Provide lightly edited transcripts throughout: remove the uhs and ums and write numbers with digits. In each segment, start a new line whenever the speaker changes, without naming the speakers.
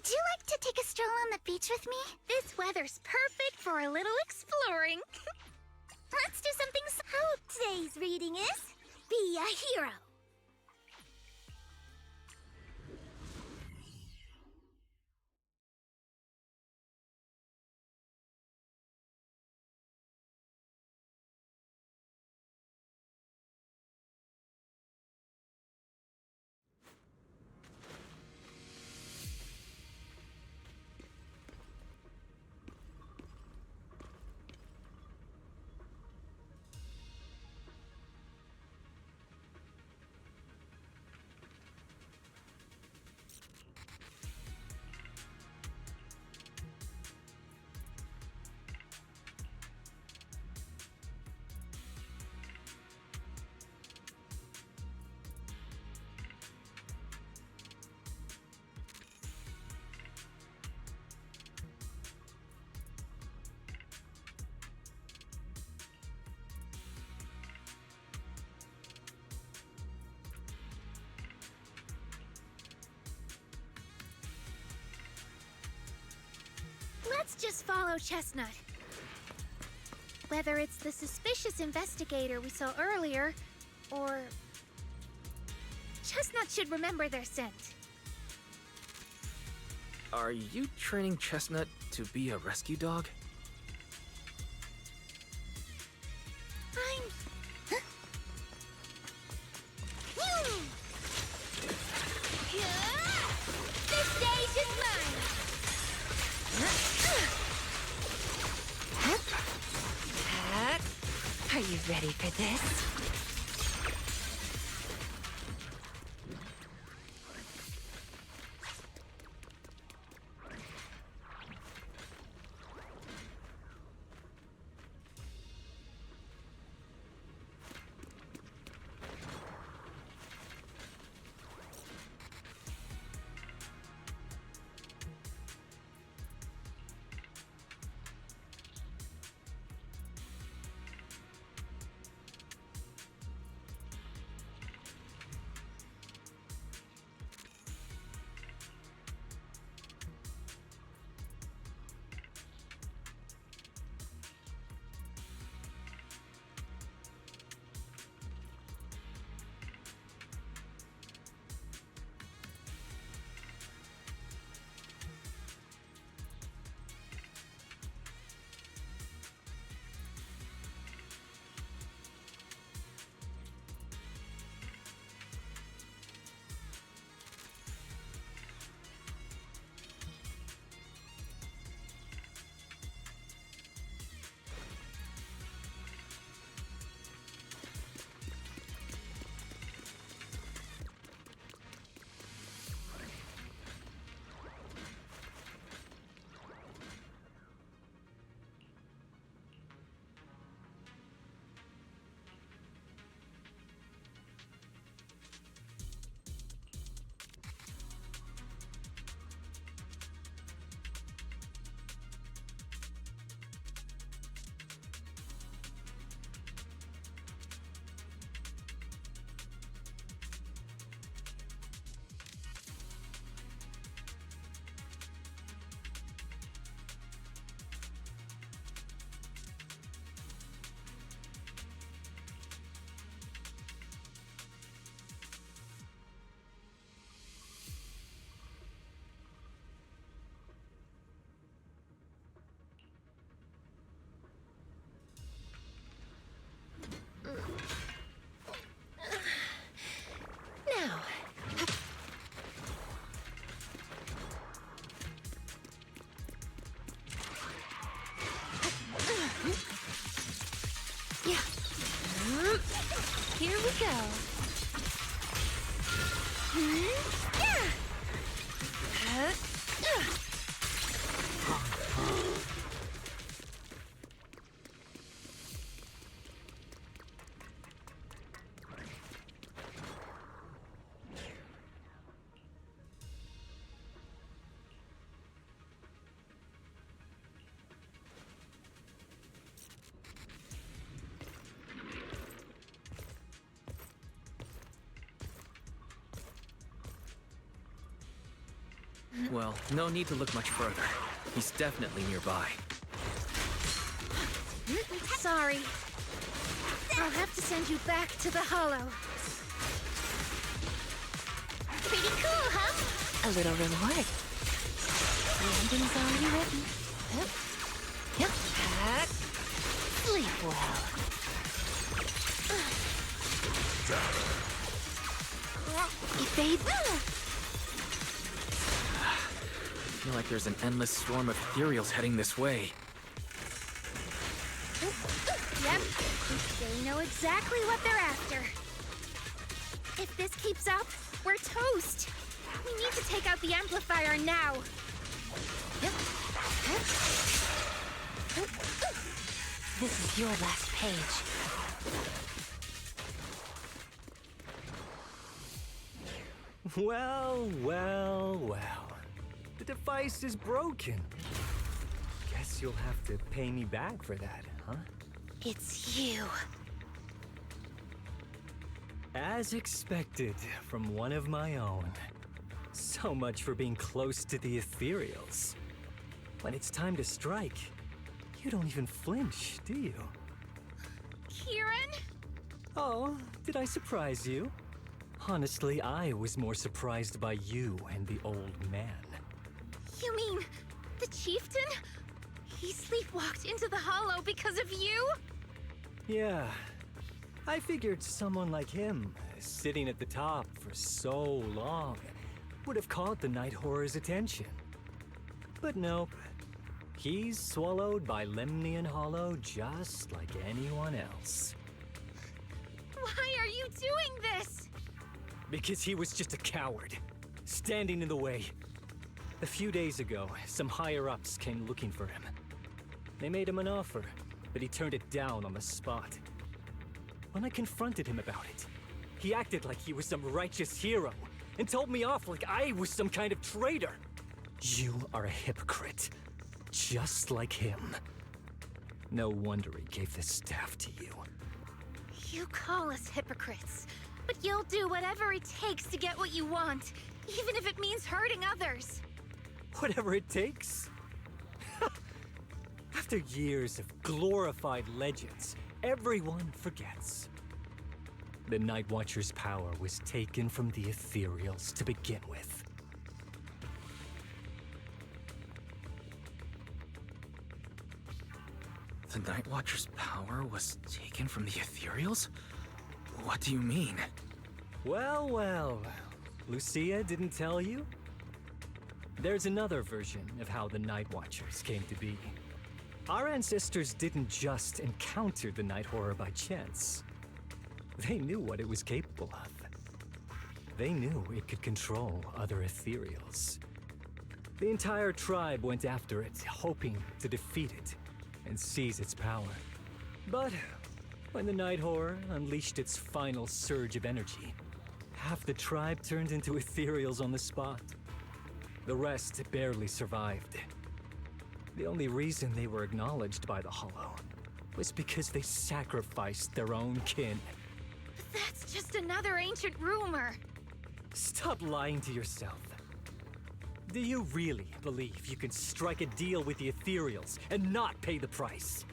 Would you like to take a stroll on the beach with me? This weather's perfect for a little exploring. Let's do something today's reading is Be a Hero. Let's just follow Chestnut. Whether it's the suspicious investigator we saw earlier, or... Chestnut should remember their scent.
Are you training Chestnut to be a rescue dog?
This stage is mine!
Are you ready for this? Now. Yeah. Here we go.
Well, no need to look much further. He's definitely nearby.
Sorry. I'll have to send you back to the Hollow. Pretty cool, huh?
A little reward. The ending's already written. Yep. Yep. Sleep well. Evade.
I feel like there's an endless storm of ethereals heading this way.
Yep. They know exactly what they're after. If this keeps up, we're toast. We need to take out the amplifier now.
Yep. This is your last page.
Well, well, well. The device is broken. Guess you'll have to pay me back for that, huh?
It's you.
As expected from one of my own. So much for being close to the ethereals. When it's time to strike, you don't even flinch, do you?
Kieran?
Oh, did I surprise you? Honestly, I was more surprised by you and the old man.
You mean the chieftain? He sleepwalked into the Hollow because of you?
Yeah. I figured someone like him, sitting at the top for so long, would have caught the Night Horror's attention. But nope. He's swallowed by Lemnian Hollow just like anyone else.
Why are you doing this?
Because he was just a coward, standing in the way. A few days ago, some higher-ups came looking for him. They made him an offer, but he turned it down on the spot. When I confronted him about it, he acted like he was some righteous hero and told me off like I was some kind of traitor. You are a hypocrite, just like him. No wonder he gave the staff to you.
You call us hypocrites, but you'll do whatever it takes to get what you want, even if it means hurting others.
Whatever it takes. After years of glorified legends, everyone forgets. The Night Watcher's power was taken from the ethereals to begin with.
The Night Watcher's power was taken from the ethereals? What do you mean?
Well, well. Lucia didn't tell you? There's another version of how the Night Watchers came to be. Our ancestors didn't just encounter the Night Horror by chance. They knew what it was capable of. They knew it could control other ethereals. The entire tribe went after it, hoping to defeat it and seize its power. But when the Night Horror unleashed its final surge of energy, half the tribe turned into ethereals on the spot. The rest barely survived. The only reason they were acknowledged by the Hollow was because they sacrificed their own kin.
But that's just another ancient rumor.
Stop lying to yourself. Do you really believe you can strike a deal with the ethereals and not pay the price?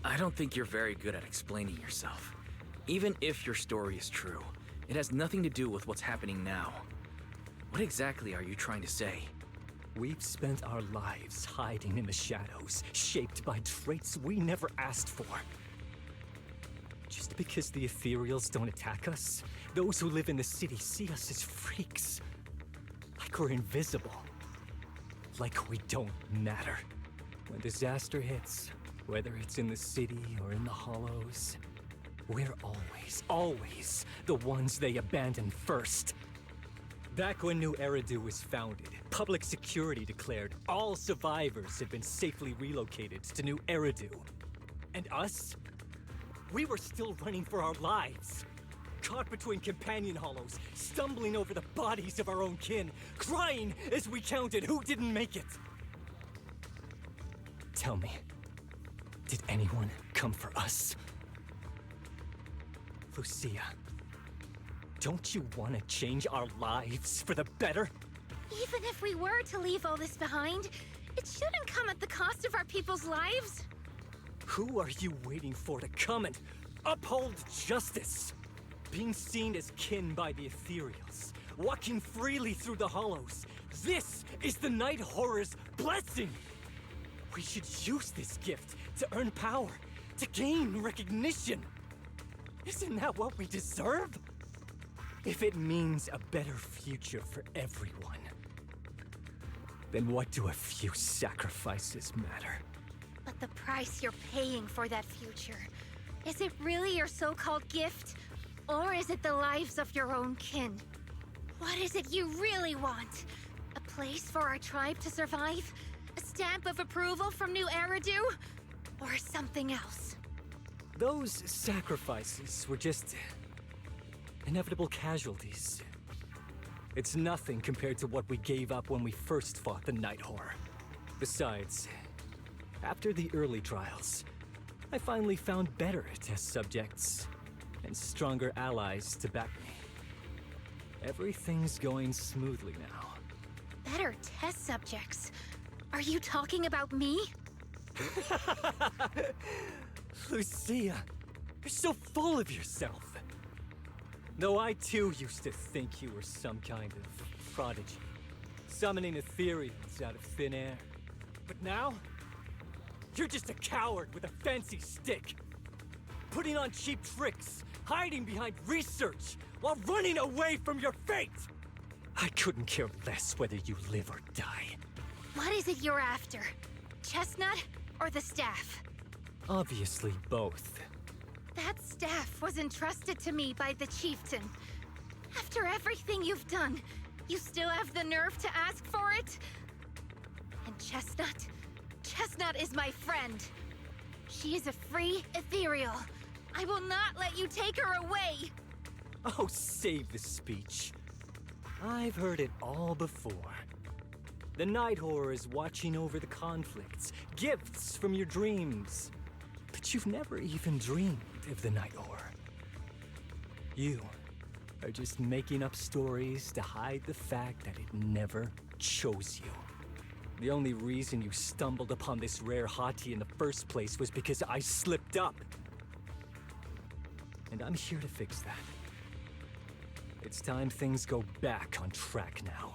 I don't think you're very good at explaining yourself. Even if your story is true, it has nothing to do with what's happening now. What exactly are you trying to say?
We've spent our lives hiding in the shadows, shaped by traits we never asked for. Just because the ethereals don't attack us, those who live in the city see us as freaks. Like we're invisible. Like we don't matter. When disaster hits, whether it's in the city or in the hollows, we're always the ones they abandon first. Back when New Eridu was founded, public security declared all survivors had been safely relocated to New Eridu. And us? We were still running for our lives. Caught between companion hollows, stumbling over the bodies of our own kin, crying as we counted who didn't make it. Tell me, did anyone come for us? Lucia, don't you want to change our lives for the better?
Even if we were to leave all this behind, it shouldn't come at the cost of our people's lives.
Who are you waiting for to come and uphold justice? Being seen as kin by the ethereals, walking freely through the hollows. This is the Night Horror's blessing! We should use this gift to earn power, to gain recognition. Isn't that what we deserve? If it means a better future for everyone, then what do a few sacrifices matter?
But the price you're paying for that future, is it really your so-called gift? Or is it the lives of your own kin? What is it you really want? A place for our tribe to survive? A stamp of approval from New Eridu? Or something else?
Those sacrifices were just inevitable casualties. It's nothing compared to what we gave up when we first fought the Night Horror. Besides, after the early trials, I finally found better test subjects and stronger allies to back me. Everything's going smoothly now.
Better test subjects? Are you talking about me?
Lucia, you're so full of yourself. Though I too used to think you were some kind of prodigy, summoning ethereals out of thin air. But now, you're just a coward with a fancy stick. Putting on cheap tricks, hiding behind research, while running away from your fate! I couldn't care less whether you live or die.
What is it you're after? Chestnut or the staff?
Obviously both.
That staff was entrusted to me by the chieftain. After everything you've done, you still have the nerve to ask for it? And Chestnut? Chestnut is my friend. She is a free ethereal. I will not let you take her away!
Oh, save the speech. I've heard it all before. The Night Horror is watching over the conflicts, gifts from your dreams. But you've never even dreamed of the Night Horror. You are just making up stories to hide the fact that it never chose you. The only reason you stumbled upon this rare hottie in the first place was because I slipped up. And I'm here to fix that. It's time things go back on track now.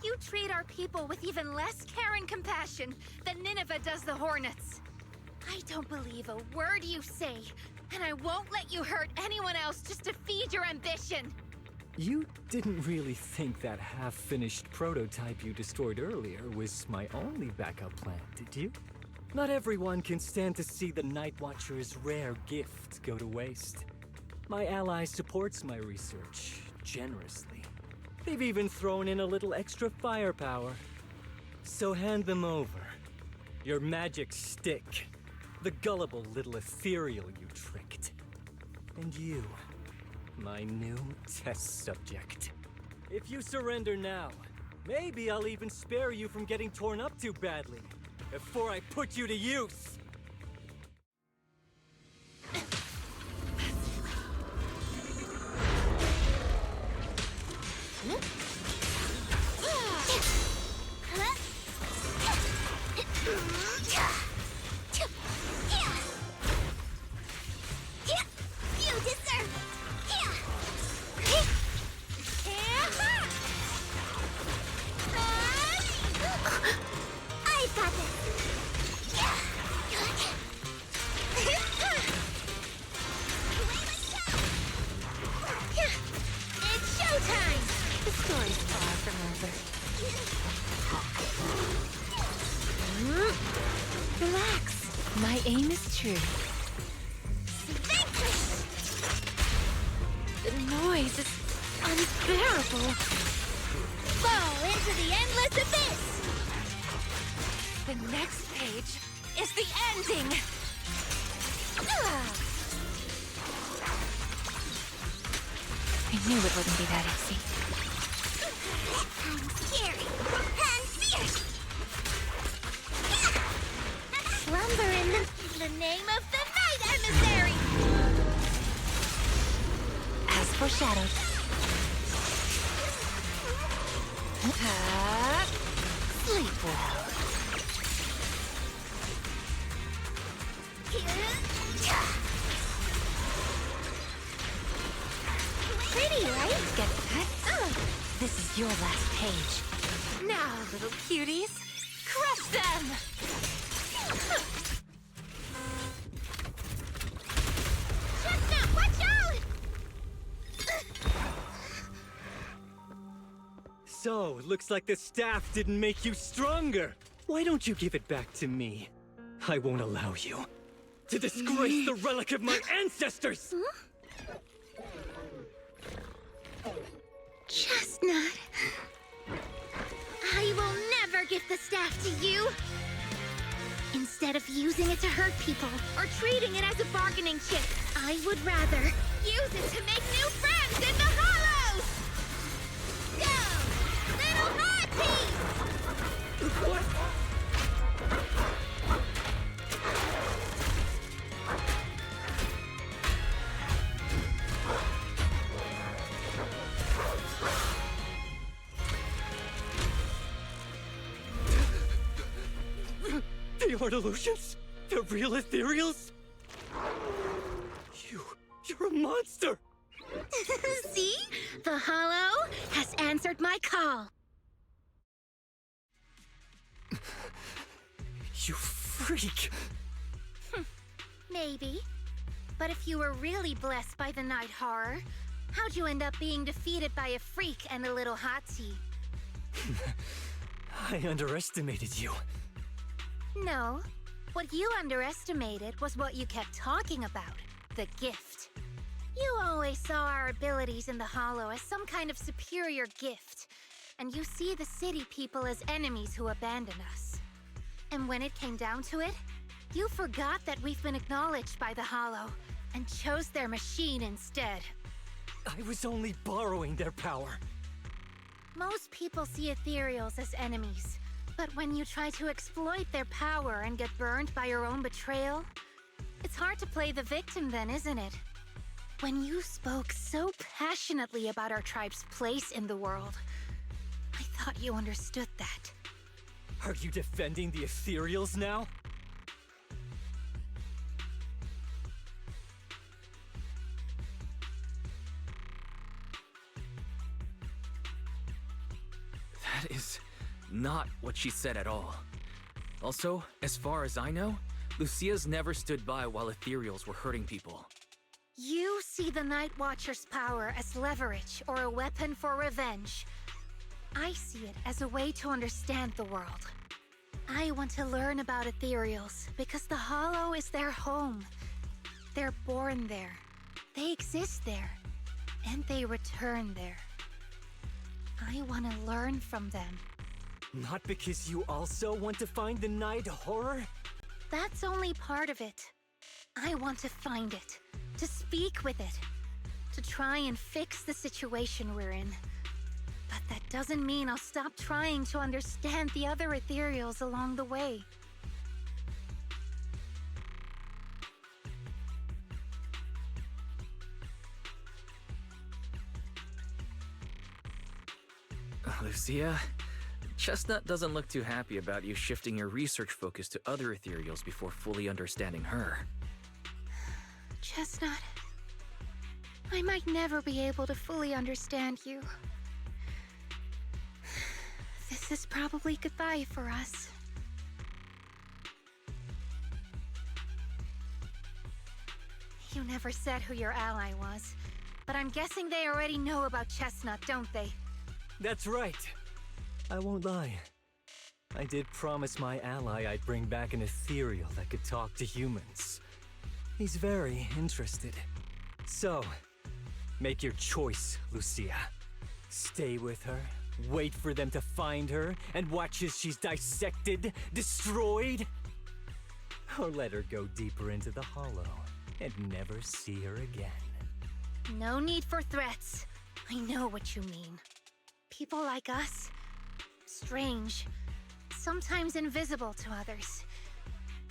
You treat our people with even less care and compassion than Nineveh does the Hornets. I don't believe a word you say, and I won't let you hurt anyone else just to feed your ambition.
You didn't really think that half-finished prototype you destroyed earlier was my only backup plan, did you? Not everyone can stand to see the Night Watcher's rare gift go to waste. My ally supports my research generously. They've even thrown in a little extra firepower. So hand them over. Your magic stick. The gullible little ethereal you tricked. And you, my new test subject. If you surrender now, maybe I'll even spare you from getting torn up too badly before I put you to use.
You deserve I've got this. It's showtime!
The story's far from over. Relax. My aim is true. The noise is unbearable.
the endless abyss!
The next page is the ending! I knew it wouldn't be that easy.
I'm scary and fierce! Slumber in the name of the night emissary!
As foreshadowed. Sleep well.
Pretty, right?
Get that? This is your last page. Now, little cuties, crush them!
Chestnut, watch out!
So, looks like the staff didn't make you stronger. Why don't you give it back to me? I won't allow you to disgrace the relic of my ancestors!
Chestnut. I will never give the staff to you. Instead of using it to hurt people or treating it as a bargaining chip, I would rather use it to make new friends in the hollows! Go, little hearties!
What? The art illusions? The real ethereals? You're a monster!
See? The hollow has answered my call.
You freak!
Maybe. But if you were really blessed by the night horror, how'd you end up being defeated by a freak and a little hot tea?
I underestimated you.
No. What you underestimated was what you kept talking about. The gift. You always saw our abilities in the Hollow as some kind of superior gift. And you see the city people as enemies who abandon us. And when it came down to it, you forgot that we've been acknowledged by the Hollow and chose their machine instead.
I was only borrowing their power.
Most people see ethereals as enemies. But when you try to exploit their power and get burned by your own betrayal, it's hard to play the victim then, isn't it? When you spoke so passionately about our tribe's place in the world, I thought you understood that.
Are you defending the ethereals now?
That is not what she said at all. Also, as far as I know, Lucia's never stood by while ethereals were hurting people.
You see the Night Watcher's power as leverage or a weapon for revenge. I see it as a way to understand the world. I want to learn about ethereals because the Hollow is their home. They're born there. They exist there. And they return there. I want to learn from them.
Not because you also want to find the night horror?
That's only part of it. I want to find it, to speak with it, to try and fix the situation we're in. But that doesn't mean I'll stop trying to understand the other ethereals along the way.
Lucia, Chestnut doesn't look too happy about you shifting your research focus to other ethereals before fully understanding her.
Chestnut, I might never be able to fully understand you. This is probably goodbye for us. You never said who your ally was, but I'm guessing they already know about Chestnut, don't they?
That's right. I won't lie. I did promise my ally I'd bring back an ethereal that could talk to humans. He's very interested. So, make your choice, Lucia. Stay with her, Wait for them to find her and watch as she's dissected, destroyed? Or let her go deeper into the hollow and never see her again?
No need for threats. I know what you mean. People like us, strange, sometimes invisible to others.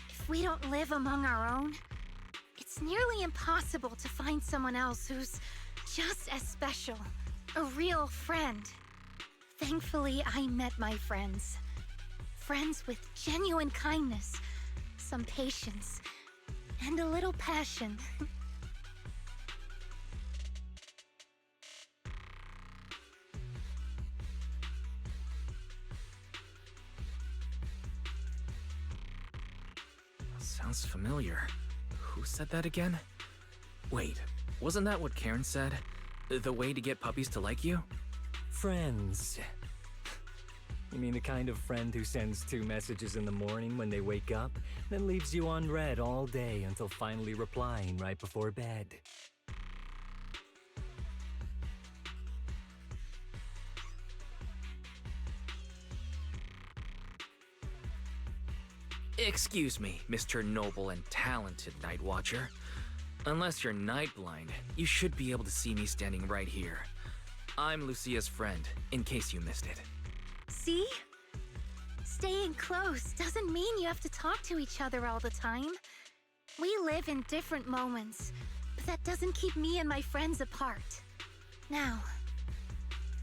If we don't live among our own, it's nearly impossible to find someone else who's just as special, a real friend. Thankfully, I met my friends. Friends with genuine kindness, some patience, and a little passion.
Sounds familiar. Who said that again? Wait, wasn't that what Karen said? The way to get puppies to like you?
Friends. You mean the kind of friend who sends 2 messages in the morning when they wake up, then leaves you unread all day until finally replying right before bed?
Excuse me, Mr. Noble and talented Night Watcher. Unless you're night blind, you should be able to see me standing right here. I'm Lucia's friend, in case you missed it.
See? Staying close doesn't mean you have to talk to each other all the time. We live in different moments, but that doesn't keep me and my friends apart. Now,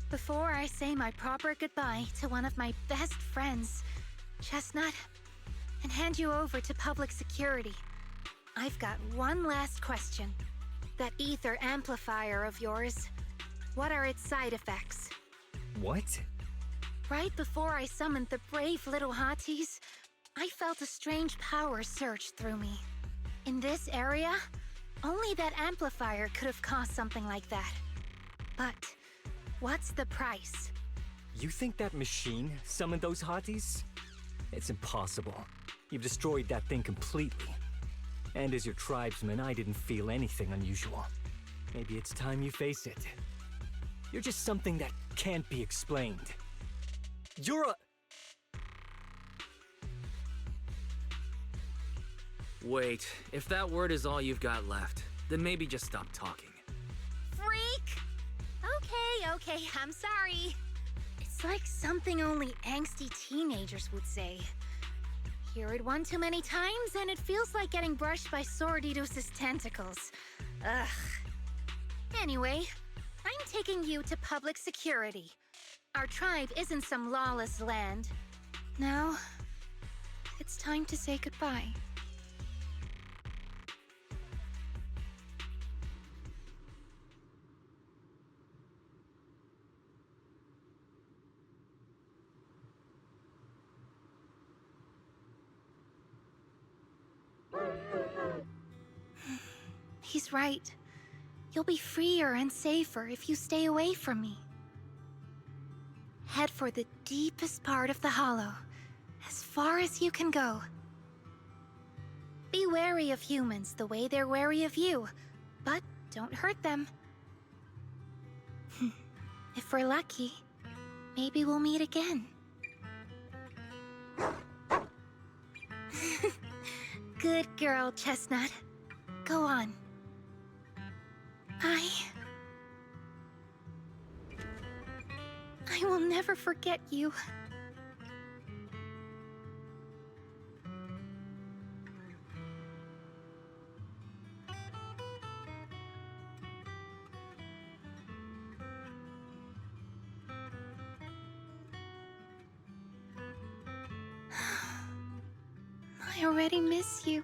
before I say my proper goodbye to one of my best friends, Chestnut, and hand you over to public security, I've got one last question. That ether amplifier of yours, what are its side effects?
What?
Right before I summoned the brave little hotties, I felt a strange power surge through me. In this area, only that amplifier could have caused something like that. But what's the price?
You think that machine summoned those hotties? It's impossible. You've destroyed that thing completely. And as your tribesman, I didn't feel anything unusual. Maybe it's time you face it. You're just something that can't be explained. You're a...
Wait, if that word is all you've got left, then maybe just stop talking.
Freak! Okay, I'm sorry. It's like something only angsty teenagers would say. Hear it one too many times, and it feels like getting brushed by Sordidus's tentacles. Ugh. Anyway, I'm taking you to public security. Our tribe isn't some lawless land. Now, it's time to say goodbye. He's right. You'll be freer and safer if you stay away from me. Head for the deepest part of the hollow, as far as you can go. Be wary of humans the way they're wary of you, but don't hurt them. If we're lucky, maybe we'll meet again. Good girl, Chestnut. Go on. I will never forget you. I already miss you.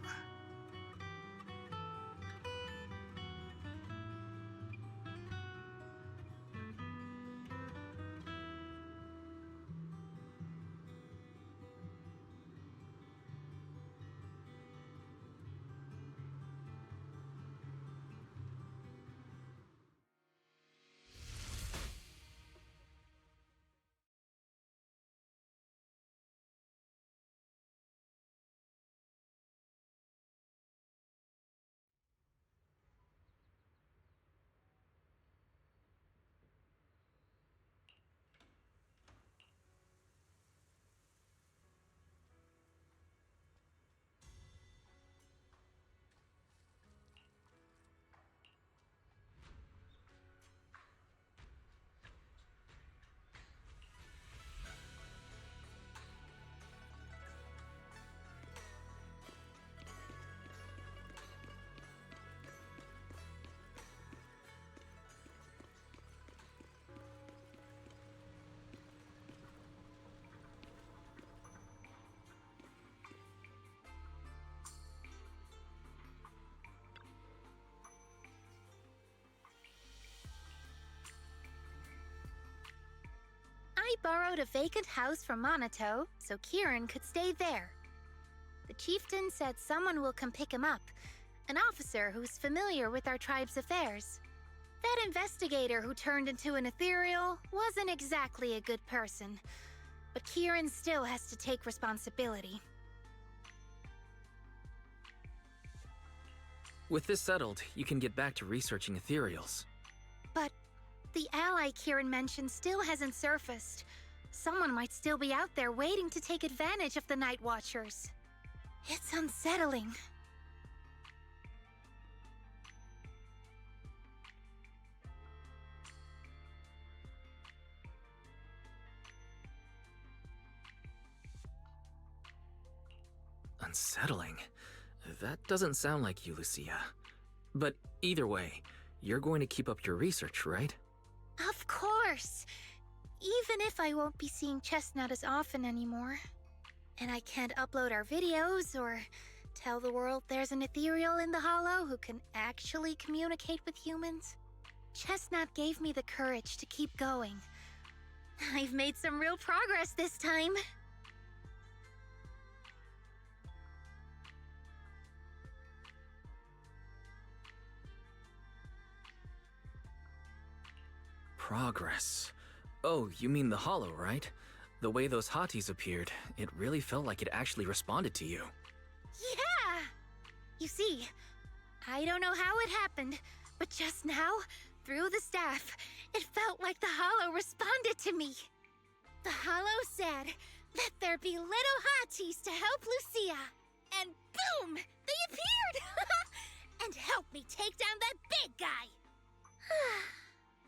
borrowed a vacant house from Monato so Kieran could stay there. The chieftain said someone will come pick him up, an officer who's familiar with our tribe's affairs. That investigator who turned into an ethereal wasn't exactly a good person, but Kieran still has to take responsibility.
With this settled, you can get back to researching ethereals.
But the ally Kieran mentioned still hasn't surfaced. Someone might still be out there waiting to take advantage of the Night Watchers. It's unsettling.
Unsettling? That doesn't sound like you, Lucia. But either way, you're going to keep up your research, right?
Of course! Even if I won't be seeing Chestnut as often anymore. And I can't upload our videos or tell the world there's an ethereal in the Hollow who can actually communicate with humans. Chestnut gave me the courage to keep going. I've made some real progress this time.
Progress. Oh, you mean the Hollow, right? The way those hotties appeared, it really felt like it actually responded to you.
Yeah! You see, I don't know how it happened, but just now, through the staff, it felt like the Hollow responded to me. The Hollow said, "Let there be little hotties to help Lucia." And boom! They appeared! And helped me take down that big guy!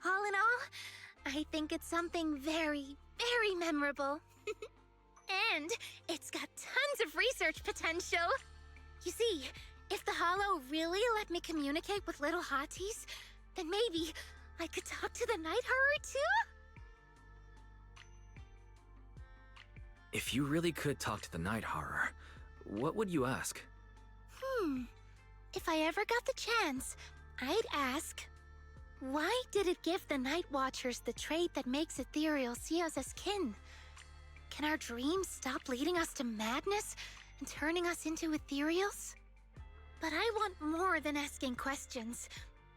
All in all, I think it's something very, very memorable. And it's got tons of research potential. You see, if the Hollow really let me communicate with little hotties, then maybe I could talk to the Night Horror too?
If you really could talk to the Night Horror, what would you ask?
If I ever got the chance, I'd ask, why did it give the Night Watchers the trait that makes ethereal see us as kin? Can our dreams stop leading us to madness and turning us into ethereals? But I want more than asking questions.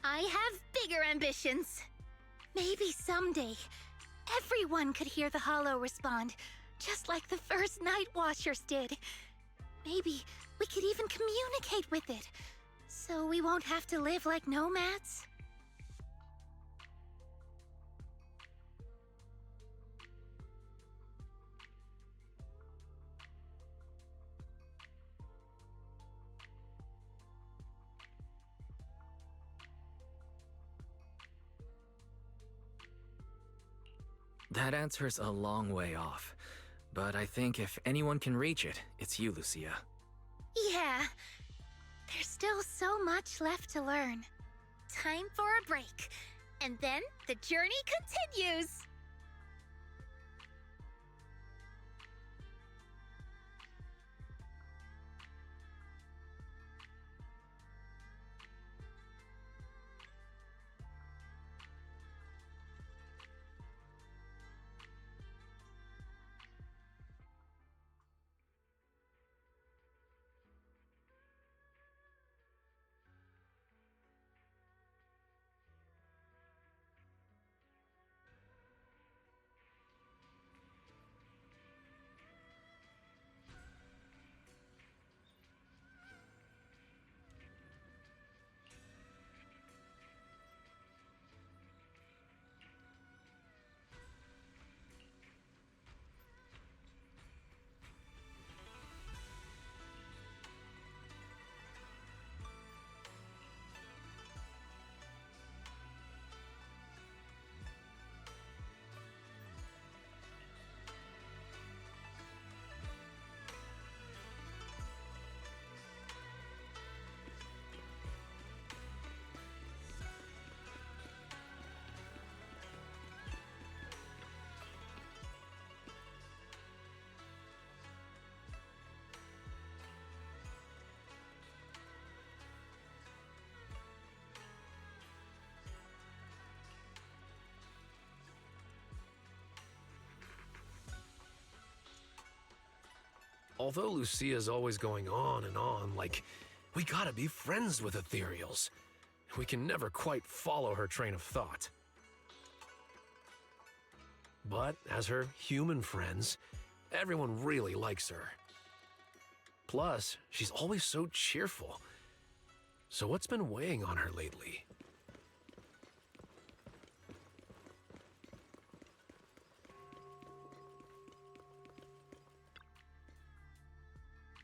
I have bigger ambitions. Maybe someday, everyone could hear the Hollow respond, just like the first Night Watchers did. Maybe we could even communicate with it, so we won't have to live like nomads.
That answer's a long way off. But I think if anyone can reach it, it's you, Lucia.
Yeah, there's still so much left to learn. Time for a break, and then the journey continues!
Although Lucia's always going on and on, like, we gotta be friends with ethereals. We can never quite follow her train of thought. But as her human friends, everyone really likes her. Plus, she's always so cheerful. So what's been weighing on her lately?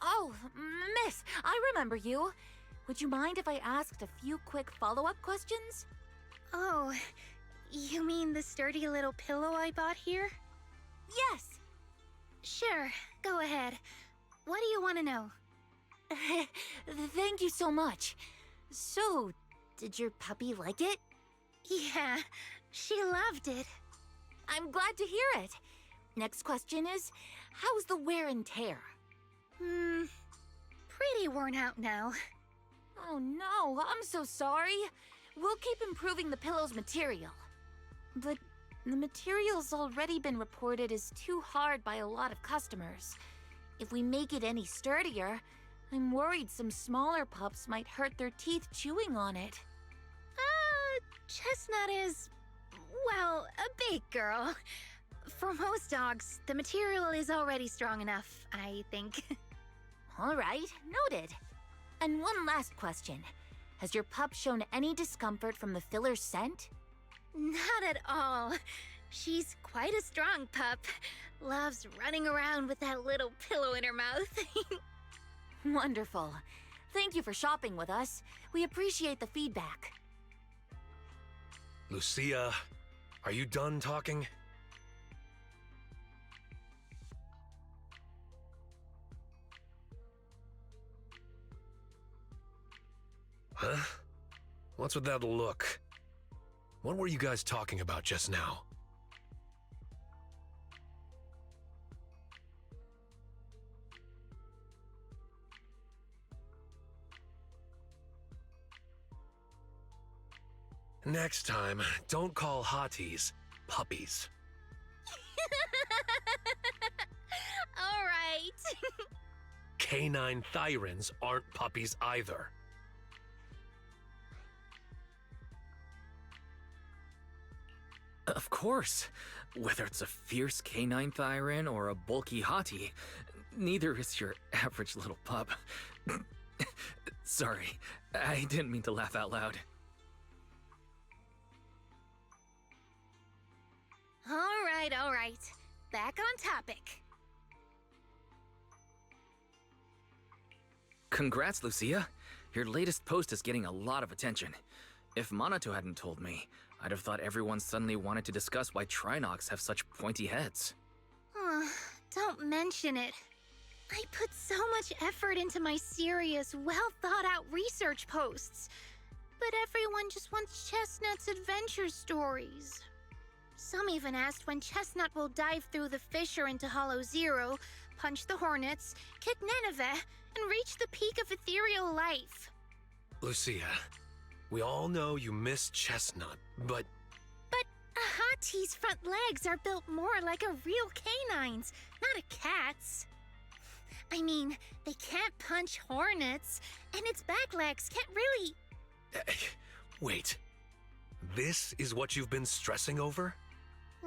Oh, miss, I remember you. Would you mind if I asked a few quick follow-up questions?
Oh, you mean the sturdy little pillow I bought here?
Yes.
Sure, go ahead. What do you want to know?
Thank you so much. So, did your puppy like it?
Yeah, she loved it.
I'm glad to hear it. Next question is, how's the wear and tear?
Pretty worn out now.
Oh no, I'm so sorry. We'll keep improving the pillow's material. But the material's already been reported as too hard by a lot of customers. If we make it any sturdier, I'm worried some smaller pups might hurt their teeth chewing on it.
Chestnut is, well, a big girl. For most dogs, the material is already strong enough, I think.
All right, noted. And one last question. Has your pup shown any discomfort from the filler's scent?
Not at all. She's quite a strong pup. Loves running around with that little pillow in her mouth.
Wonderful. Thank you for shopping with us. We appreciate the feedback.
Lucia, are you done talking? Huh? What's with that look? What were you guys talking about just now? Next time, don't call hotties puppies.
All right.
Canine thyrans aren't puppies either.
Of course. Whether it's a fierce canine thyran or a bulky hottie, neither is your average little pup. Sorry, I didn't mean to laugh out loud.
All right. Back on topic.
Congrats, Lucia. Your latest post is getting a lot of attention. If Monato hadn't told me, I'd have thought everyone suddenly wanted to discuss why Trinocs have such pointy heads.
Don't mention it. I put so much effort into my serious, well-thought-out research posts. But everyone just wants Chestnut's adventure stories. Some even asked when Chestnut will dive through the fissure into Hollow Zero, punch the Hornets, kick Nineveh, and reach the peak of ethereal life.
Lucia, we all know you miss Chestnut, but
A hottie's front legs are built more like a real canine's, not a cat's. I mean, they can't punch hornets, and its back legs can't really...
Wait. This is what you've been stressing over?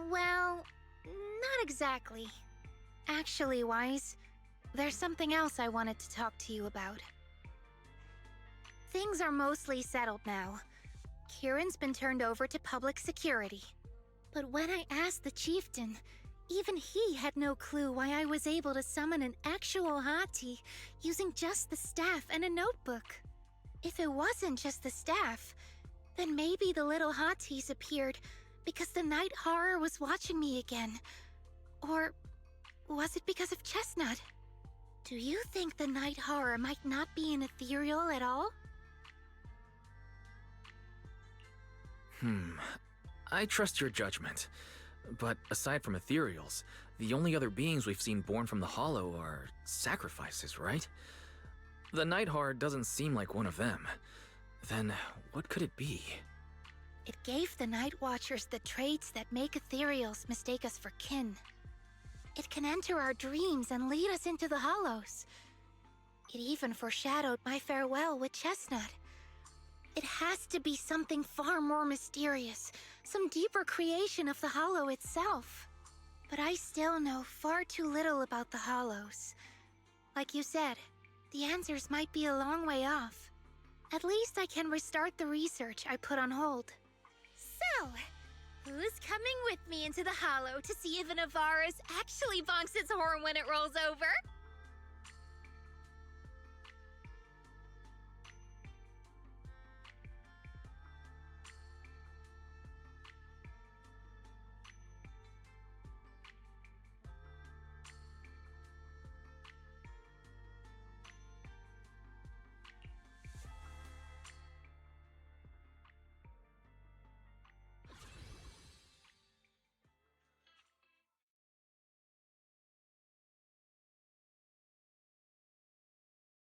Well, not exactly. Actually, Wise, there's something else I wanted to talk to you about. Things are mostly settled now. Kieran's been turned over to public security. But when I asked the chieftain, even he had no clue why I was able to summon an actual hottie using just the staff and a notebook. If it wasn't just the staff, then maybe the little hotties appeared because the night horror was watching me again. Or was it because of Chestnut? Do you think the night horror might not be an ethereal at all?
I trust your judgment. But aside from ethereals, the only other beings we've seen born from the Hollow are sacrifices, right? The night horror doesn't seem like one of them. Then what could it be?
It gave the Night Watchers the traits that make ethereals mistake us for kin. It can enter our dreams and lead us into the Hollows. It even foreshadowed my farewell with Chestnut. It has to be something far more mysterious, some deeper creation of the Hollow itself. But I still know far too little about the Hollows. Like you said, the answers might be a long way off. At least I can restart the research I put on hold. So, who's coming with me into the Hollow to see if an Avaris actually bonks its horn when it rolls over?